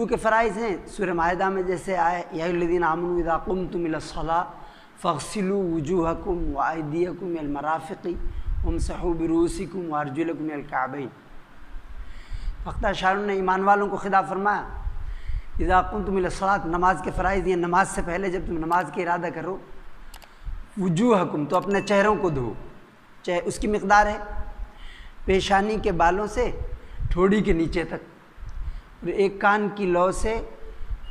کے فرائض ہیں سورہ مائدہ میں جیسے آئے یا الذین آمنوا اذا قمتم الی الصلاۃ فاغسلوا وجوہکم وایدیکم الی المرافق وامسحوا برؤوسکم وارجلکم الی الکعبین۔ فقہ شارحوں نے ایمان والوں کو خطاب فرمایا اذا قمتم الی الصلاۃ، نماز کے فرائض یہ نماز سے پہلے جب تم نماز کا ارادہ کرو، وجوہکم تو اپنے چہروں کو دھو، چاہے اس کی مقدار ہے پیشانی کے بالوں سے ٹھوڑی کے نیچے تک، اور ایک کان کی لو سے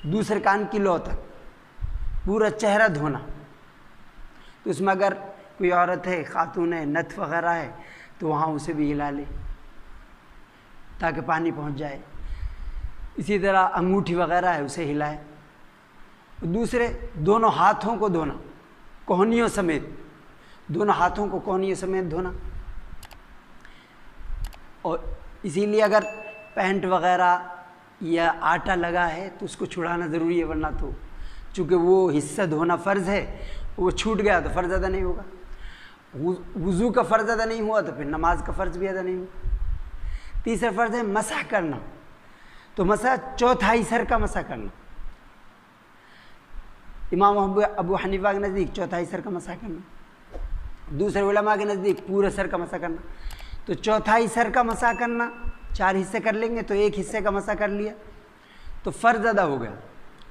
دوسرے کان کی لو تک پورا چہرہ دھونا۔ تو اس میں اگر کوئی عورت ہے، خاتون ہے، نتف وغیرہ ہے تو وہاں اسے بھی ہلا لے تاکہ پانی پہنچ جائے۔ اسی طرح انگوٹھی وغیرہ ہے اسے ہلائے۔ دوسرے دونوں ہاتھوں کو دھونا کوہنیوں سمیت، دونوں ہاتھوں کو کوہنیوں سمیت دھونا۔ اور اسی لیے اگر پینٹ وغیرہ یا آٹا لگا ہے تو اس کو چھڑانا ضروری ہے، ورنہ تو چونکہ وہ حصہ دھونا فرض ہے، وہ چھوٹ گیا تو فرض ادا نہیں ہوگا۔ وضو کا فرض ادا نہیں ہوا تو پھر نماز کا فرض بھی ادا نہیں ہوا۔ تیسرا فرض ہے مسح کرنا، تو مسح چوتھائی سر کا مسح کرنا۔ امام ابو حنیفہ کے نزدیک چوتھائی سر کا مسح کرنا، دوسرے علماء کے نزدیک پورے سر کا مسح کرنا۔ تو چوتھائی سر کا مسح کرنا، 4 حصے کر لیں گے تو ایک حصے کا مسح کر لیا تو فرض ادا ہو گیا،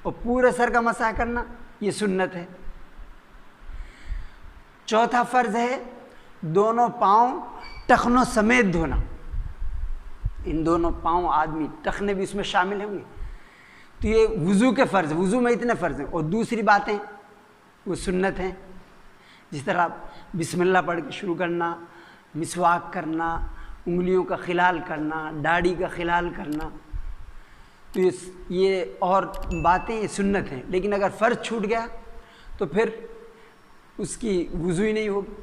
اور پورے سر کا مسح کرنا یہ سنت ہے۔ چوتھا فرض ہے دونوں پاؤں ٹخنوں سمیت دھونا، ان دونوں پاؤں آدمی ٹخنے بھی اس میں شامل ہوں گے۔ تو یہ وضو کے فرض، وضو میں اتنے فرض ہیں، اور دوسری باتیں وہ سنت ہیں، جس طرح بسم اللہ پڑھ کے شروع کرنا، مسواک کرنا، انگلیوں کا خلال کرنا، داڑھی کا خلال کرنا، تو یہ اور باتیں یہ سنت ہیں۔ لیکن اگر فرض چھوٹ گیا تو پھر اس کی وضو ہی نہیں ہوگی۔